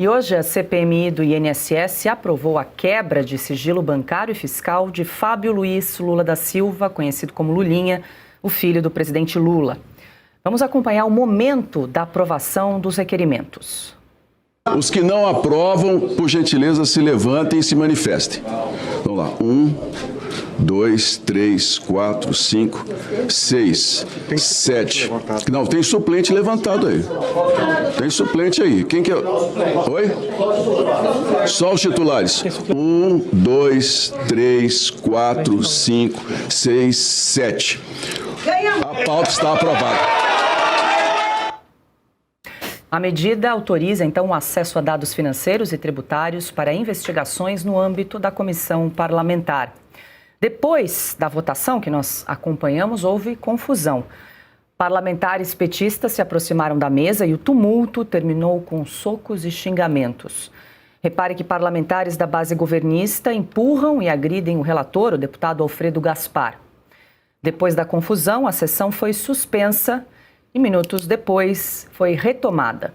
E hoje a CPMI do INSS aprovou a quebra de sigilo bancário e fiscal de Fábio Luiz Lula da Silva, conhecido como Lulinha, o filho do presidente Lula. Vamos acompanhar o momento da aprovação dos requerimentos. Os que não aprovam, por gentileza, se levantem e se manifestem. Vamos lá. 1, 2, 3, 4, 5, 6, 7. Não, tem suplente levantado aí. Tem suplente aí. Quem que é? Oi? Só os titulares. 1, 2, 3, 4, 5, 6, 7. A pauta está aprovada. A medida autoriza, então, o acesso a dados financeiros e tributários para investigações no âmbito da comissão parlamentar. Depois da votação que nós acompanhamos, houve confusão. Parlamentares petistas se aproximaram da mesa e o tumulto terminou com socos e xingamentos. Repare que parlamentares da base governista empurram e agridem o relator, o deputado Alfredo Gaspar. Depois da confusão, a sessão foi suspensa e minutos depois foi retomada.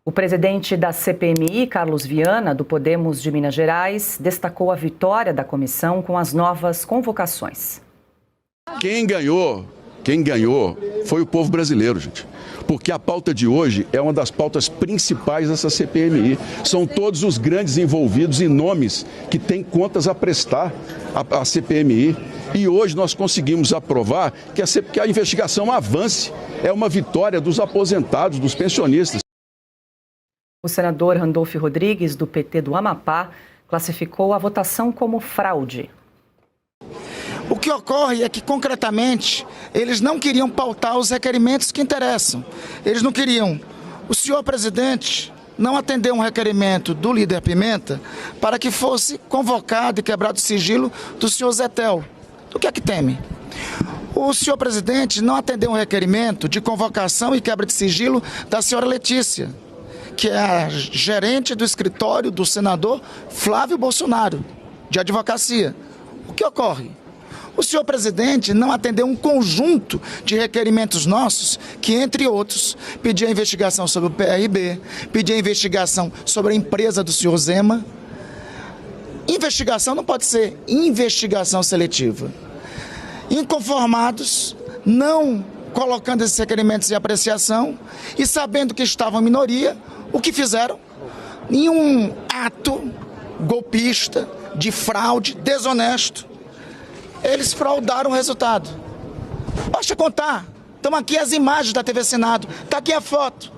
O presidente da CPMI, Carlos Viana, do Podemos de Minas Gerais, destacou a vitória da comissão com as novas convocações. Quem ganhou foi o povo brasileiro, gente. Porque a pauta de hoje é uma das pautas principais dessa CPMI. São todos os grandes envolvidos e nomes que têm contas a prestar à CPMI. E hoje nós conseguimos aprovar que a investigação avance. É uma vitória dos aposentados, dos pensionistas. O senador Randolfo Rodrigues, do PT do Amapá, classificou a votação como fraude. O que ocorre é que, concretamente, eles não queriam pautar os requerimentos que interessam. Eles não queriam. O senhor presidente não atendeu um requerimento do líder Pimenta para que fosse convocado e quebrado o sigilo do senhor Zetel. Do que é que teme? O senhor presidente não atendeu um requerimento de convocação e quebra de sigilo da senhora Letícia, que é a gerente do escritório do senador Flávio Bolsonaro, de advocacia. O que ocorre? O senhor presidente não atendeu um conjunto de requerimentos nossos que, entre outros, pedia investigação sobre o PRB, pedia investigação sobre a empresa do senhor Zema. Investigação não pode ser investigação seletiva. Inconformados, não colocando esses requerimentos em apreciação e sabendo que estavam em minoria, o que fizeram? Em um ato golpista, de fraude, desonesto, eles fraudaram o resultado. Basta contar. Estão aqui as imagens da TV Senado. Está aqui a foto.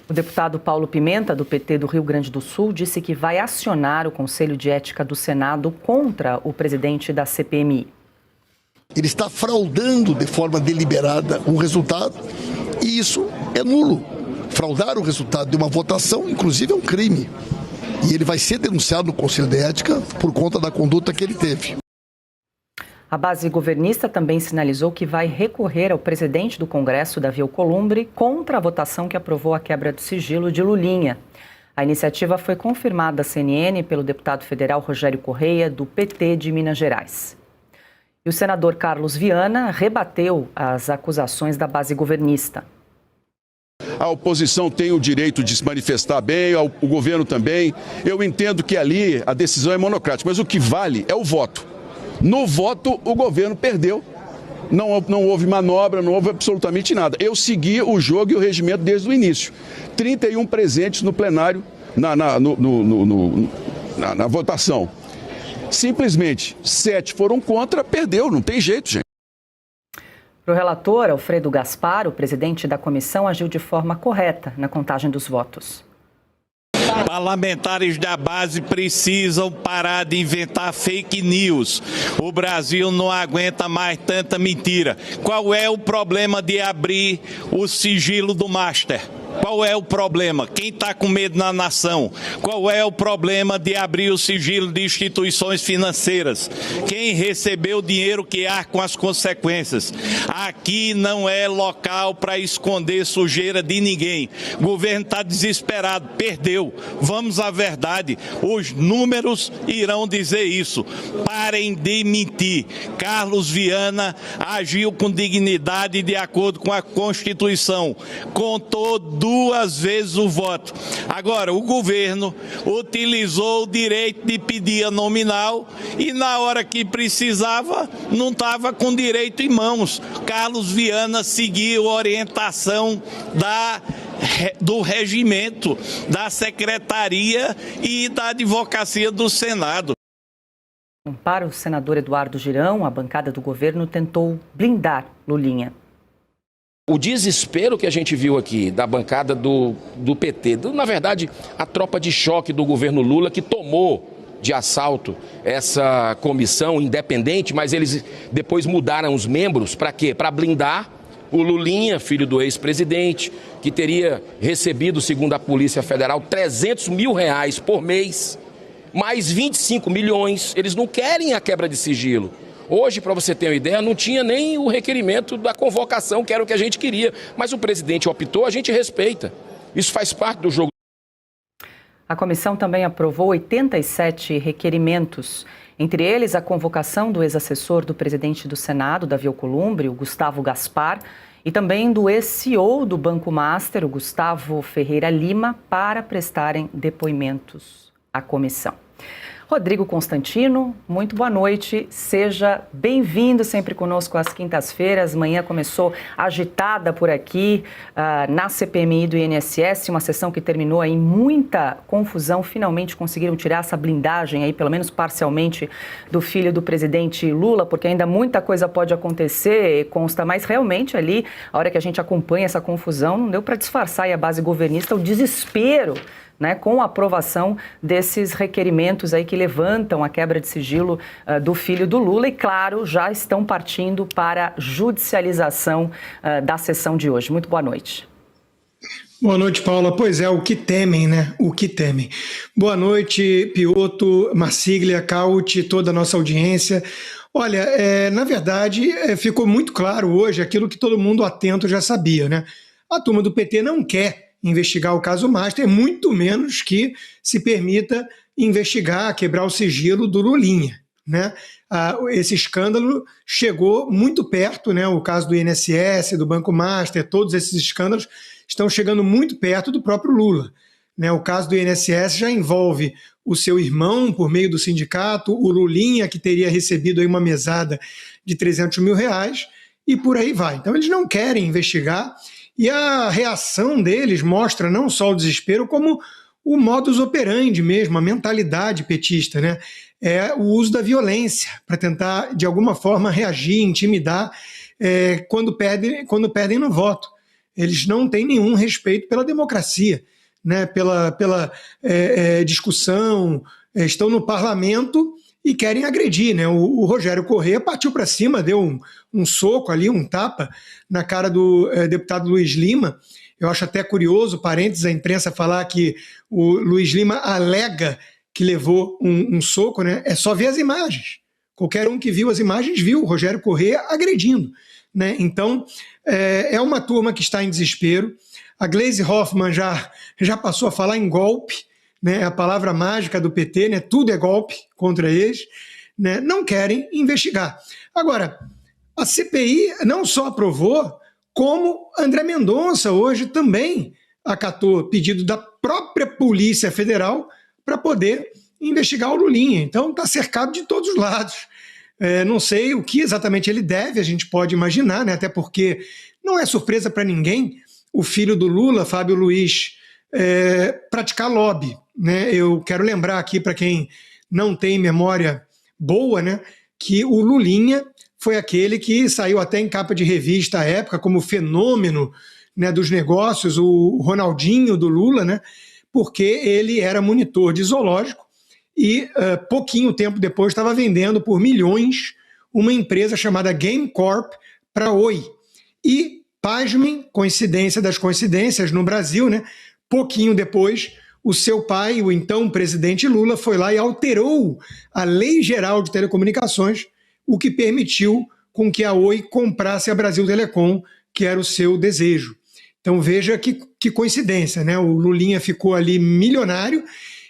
O deputado Paulo Pimenta, do PT do Rio Grande do Sul, disse que vai acionar o Conselho de Ética do Senado contra o presidente da CPMI. Ele está fraudando de forma deliberada um resultado e isso é nulo. Fraudar o resultado de uma votação, inclusive, é um crime. E ele vai ser denunciado no Conselho de Ética por conta da conduta que ele teve. A base governista também sinalizou que vai recorrer ao presidente do Congresso, Davi Alcolumbre, contra a votação que aprovou a quebra do sigilo de Lulinha. A iniciativa foi confirmada à CNN pelo deputado federal Rogério Correia, do PT de Minas Gerais. E o senador Carlos Viana rebateu as acusações da base governista. A oposição tem o direito de se manifestar bem, o governo também. Eu entendo que ali a decisão é monocrática, mas o que vale é o voto. No voto, o governo perdeu. Não houve manobra, não houve absolutamente nada. Eu segui o jogo e o regimento desde o início. 31 presentes no plenário, na votação. Simplesmente, 7 foram contra, perdeu, não tem jeito, gente. Para o relator, Alfredo Gaspar, o presidente da comissão agiu de forma correta na contagem dos votos. Parlamentares da base precisam parar de inventar fake news. O Brasil não aguenta mais tanta mentira. Qual é o problema de abrir o sigilo do Master? Qual é o problema? Quem está com medo na nação? Qual é o problema de abrir o sigilo de instituições financeiras? Quem recebeu o dinheiro que arca com as consequências? Aqui não é local para esconder sujeira de ninguém. O governo está desesperado, perdeu. Vamos à verdade, os números irão dizer isso. Parem de mentir. Carlos Viana agiu com dignidade de acordo com a Constituição, contou 2 vezes o voto. Agora, o governo utilizou o direito de pedir a nominal e na hora que precisava não estava com direito em mãos. Carlos Viana seguiu a orientação do regimento, da secretaria e da advocacia do Senado. Para o senador Eduardo Girão, a bancada do governo tentou blindar Lulinha. O desespero que a gente viu aqui da bancada do PT, na verdade, a tropa de choque do governo Lula que tomou de assalto essa comissão independente, mas eles depois mudaram os membros para quê? Para blindar o Lulinha, filho do ex-presidente, que teria recebido, segundo a Polícia Federal, R$300 mil por mês, mais 25 milhões. Eles não querem a quebra de sigilo. Hoje, para você ter uma ideia, não tinha nem o requerimento da convocação, que era o que a gente queria. Mas o presidente optou, a gente respeita. Isso faz parte do jogo. A comissão também aprovou 87 requerimentos, entre eles a convocação do ex-assessor do presidente do Senado, Davi Alcolumbre, o Gustavo Gaspar, e também do ex-CEO do Banco Master, o Gustavo Ferreira Lima, para prestarem depoimentos à comissão. Rodrigo Constantino, muito boa noite, seja bem-vindo sempre conosco às quintas-feiras. Manhã começou agitada por aqui na CPMI do INSS, uma sessão que terminou em muita confusão. Finalmente conseguiram tirar essa blindagem aí, pelo menos parcialmente, do filho do presidente Lula, porque ainda muita coisa pode acontecer, consta, mas realmente ali, a hora que a gente acompanha essa confusão, não deu para disfarçar aí a base governista, o desespero, né, com a aprovação desses requerimentos aí que levantam a quebra de sigilo do filho do Lula e, claro, já estão partindo para a judicialização da sessão de hoje. Muito boa noite. Boa noite, Paula. Pois é, o que temem, né? O que temem. Boa noite, Piotto, Marsiglia, Cauti, toda a nossa audiência. Olha, na verdade, ficou muito claro hoje aquilo que todo mundo atento já sabia, né? A turma do PT não quer investigar o caso Master, muito menos que se permita investigar, quebrar o sigilo do Lulinha, né? Esse escândalo chegou muito perto, né? O caso do INSS, do Banco Master, todos esses escândalos estão chegando muito perto do próprio Lula, né? O caso do INSS já envolve o seu irmão, por meio do sindicato, o Lulinha, que teria recebido aí uma mesada de R$300 mil, e por aí vai. Então eles não querem investigar. E a reação deles mostra não só o desespero, como o modus operandi mesmo, a mentalidade petista, né? É o uso da violência para tentar, de alguma forma, reagir, intimidar quando perdem no voto. Eles não têm nenhum respeito pela democracia, né? Pela discussão, estão no parlamento e querem agredir, né? O Rogério Corrêa partiu para cima, deu um soco ali, um tapa na cara do deputado Luiz Lima. Eu acho até curioso, parênteses, a imprensa falar que o Luiz Lima alega que levou um soco, né? É só ver as imagens. Qualquer um que viu as imagens viu o Rogério Corrêa agredindo, né? Então, é uma turma que está em desespero. A Gleisi Hoffmann já passou a falar em golpe, né, a palavra mágica do PT, né, tudo é golpe contra eles, né, não querem investigar. Agora, a CPI não só aprovou, como André Mendonça hoje também acatou pedido da própria Polícia Federal para poder investigar o Lulinha. Então está cercado de todos os lados. Não sei o que exatamente ele deve, a gente pode imaginar, né, até porque não é surpresa para ninguém o filho do Lula, Fábio Luiz, praticar lobby, né? Eu quero lembrar aqui para quem não tem memória boa, né, que o Lulinha foi aquele que saiu até em capa de revista à época como fenômeno, né, dos negócios, o Ronaldinho do Lula, né, porque ele era monitor de zoológico e pouquinho tempo depois estava vendendo por milhões uma empresa chamada Game Corp para a Oi. E, pasmem, coincidência das coincidências no Brasil, né, pouquinho depois, o seu pai, o então presidente Lula, foi lá e alterou a Lei Geral de Telecomunicações, o que permitiu com que a Oi comprasse a Brasil Telecom, que era o seu desejo. Então veja que coincidência, né? O Lulinha ficou ali milionário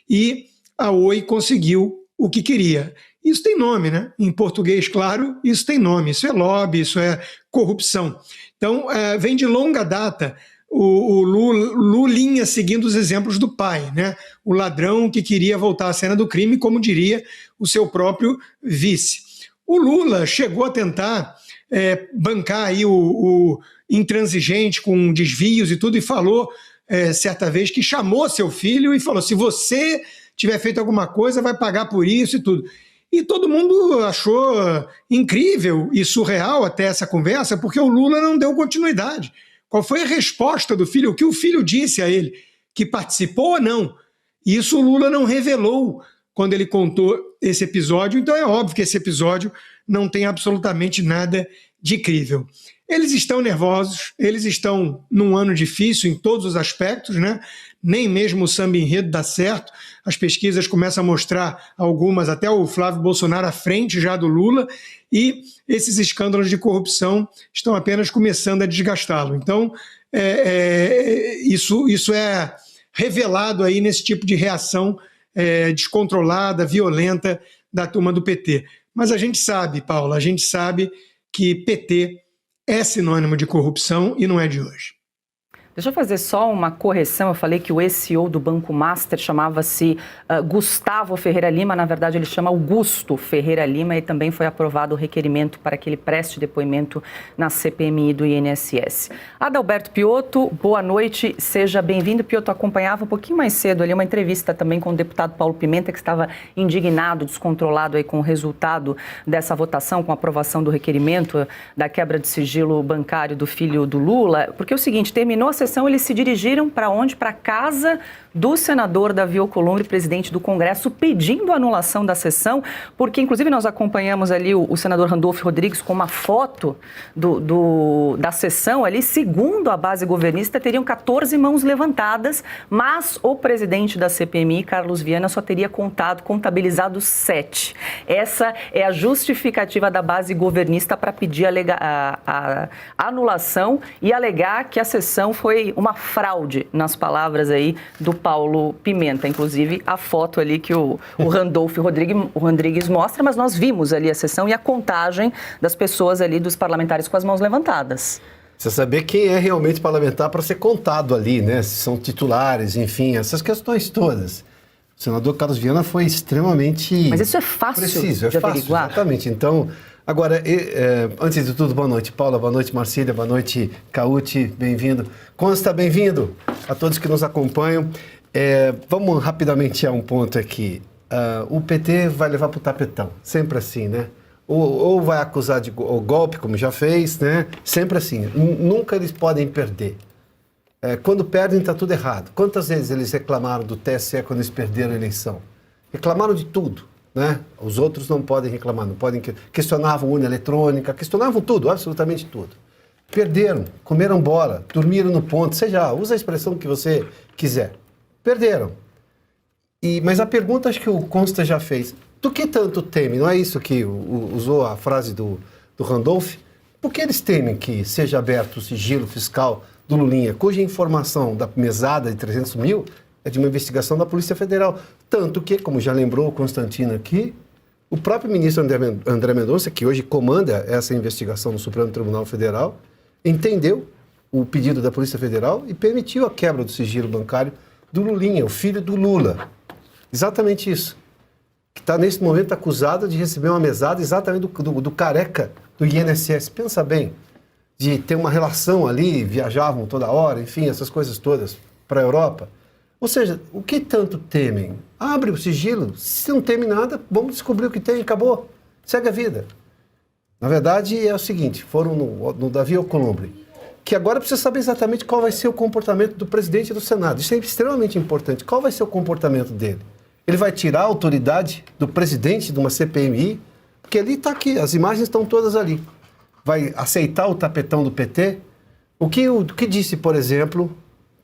e a Oi conseguiu o que queria. Isso tem nome, né? Em português, claro, isso tem nome. Isso é lobby, isso é corrupção. Então, vem de longa data o Lulinha seguindo os exemplos do pai, né? O ladrão que queria voltar à cena do crime, como diria o seu próprio vice. O Lula chegou a tentar bancar aí o intransigente com desvios e tudo, e falou certa vez que chamou seu filho e falou: se você tiver feito alguma coisa, vai pagar por isso e tudo. E todo mundo achou incrível e surreal até essa conversa, porque o Lula não deu continuidade. Qual foi a resposta do filho? O que o filho disse a ele? Que participou ou não? Isso o Lula não revelou quando ele contou esse episódio, então é óbvio que esse episódio não tem absolutamente nada de crível. Eles estão nervosos, eles estão num ano difícil em todos os aspectos, né? Nem mesmo o samba enredo dá certo. As pesquisas começam a mostrar algumas, até o Flávio Bolsonaro à frente já do Lula, e esses escândalos de corrupção estão apenas começando a desgastá-lo. Então, isso é revelado aí nesse tipo de reação descontrolada, violenta da turma do PT. Mas a gente sabe, Paula, a gente sabe que PT é sinônimo de corrupção e não é de hoje. Deixa eu fazer só uma correção. Eu falei que o ex-CEO do Banco Master chamava-se Gustavo Ferreira Lima. Na verdade, ele chama Augusto Ferreira Lima, e também foi aprovado o requerimento para que ele preste depoimento na CPMI do INSS. Adalberto Piotto, boa noite, seja bem-vindo. Piotto acompanhava um pouquinho mais cedo ali uma entrevista também com o deputado Paulo Pimenta, que estava indignado, descontrolado aí com o resultado dessa votação, com a aprovação do requerimento da quebra de sigilo bancário do filho do Lula. Porque é o seguinte, terminou a sessão, eles se dirigiram para onde? Para a casa do senador Davi Alcolumbre, presidente do Congresso, pedindo a anulação da sessão, porque inclusive nós acompanhamos ali o senador Randolfo Rodrigues com uma foto da sessão ali. Segundo a base governista, teriam 14 mãos levantadas, mas o presidente da CPMI, Carlos Viana, só teria contabilizado 7. Essa é a justificativa da base governista para pedir a anulação e alegar que a sessão foi uma fraude, nas palavras aí do Paulo Pimenta. Inclusive a foto ali que o Randolfo Rodrigues mostra, mas nós vimos ali a sessão e a contagem das pessoas ali, dos parlamentares com as mãos levantadas. Precisa saber quem é realmente parlamentar para ser contado ali, né? Se são titulares, enfim, essas questões todas. O senador Carlos Viana foi extremamente... Mas isso é fácil preciso, de averiguar. Exatamente. Então, agora, antes de tudo, boa noite, Paula, boa noite, Marcília, boa noite, Cauti, bem-vindo. Consta, bem-vindo a todos que nos acompanham. Vamos rapidamente a um ponto aqui. O PT vai levar para o tapetão, sempre assim, né? Ou vai acusar de golpe, como já fez, né? Sempre assim. Nunca eles podem perder. Quando perdem, está tudo errado. Quantas vezes eles reclamaram do TSE quando eles perderam a eleição? Reclamaram de tudo, né? Os outros não podem reclamar, não podem... Questionavam urna eletrônica, questionavam tudo, absolutamente tudo. Perderam, comeram bola, dormiram no ponto, usa a expressão que você quiser. Perderam. Mas a pergunta, acho que o Consta já fez. Do que tanto temem? Não é isso que usou a frase do Randolph? Por que eles temem que seja aberto o sigilo fiscal do Lulinha, cuja informação da mesada de 300 mil é de uma investigação da Polícia Federal? Tanto que, como já lembrou o Constantino aqui, o próprio ministro André Mendonça, que hoje comanda essa investigação no Supremo Tribunal Federal, entendeu o pedido da Polícia Federal e permitiu a quebra do sigilo bancário do Lulinha, o filho do Lula. Exatamente isso. Que está, nesse momento, acusado de receber uma mesada exatamente do careca do INSS. Pensa bem, de ter uma relação ali, viajavam toda hora, enfim, essas coisas todas para a Europa. Ou seja, o que tanto temem? Abre o sigilo. Se não teme nada, vamos descobrir o que tem, acabou. Segue a vida. Na verdade, é o seguinte, foram no Davi Alcolumbre, que agora precisa saber exatamente qual vai ser o comportamento do presidente do Senado. Isso é extremamente importante. Qual vai ser o comportamento dele? Ele vai tirar a autoridade do presidente de uma CPMI? Porque ali está aqui, as imagens estão todas ali. Vai aceitar o tapetão do PT? O que disse, por exemplo,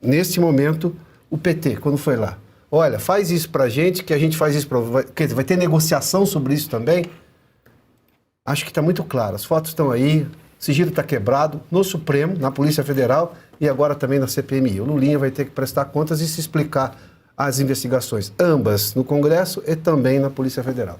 neste momento, o PT, quando foi lá? Olha, faz isso pra gente, que a gente faz isso para... Vai ter negociação sobre isso também? Acho que está muito claro. As fotos estão aí. O sigilo está quebrado no Supremo, na Polícia Federal e agora também na CPMI. O Lulinha vai ter que prestar contas e se explicar as investigações, ambas no Congresso e também na Polícia Federal.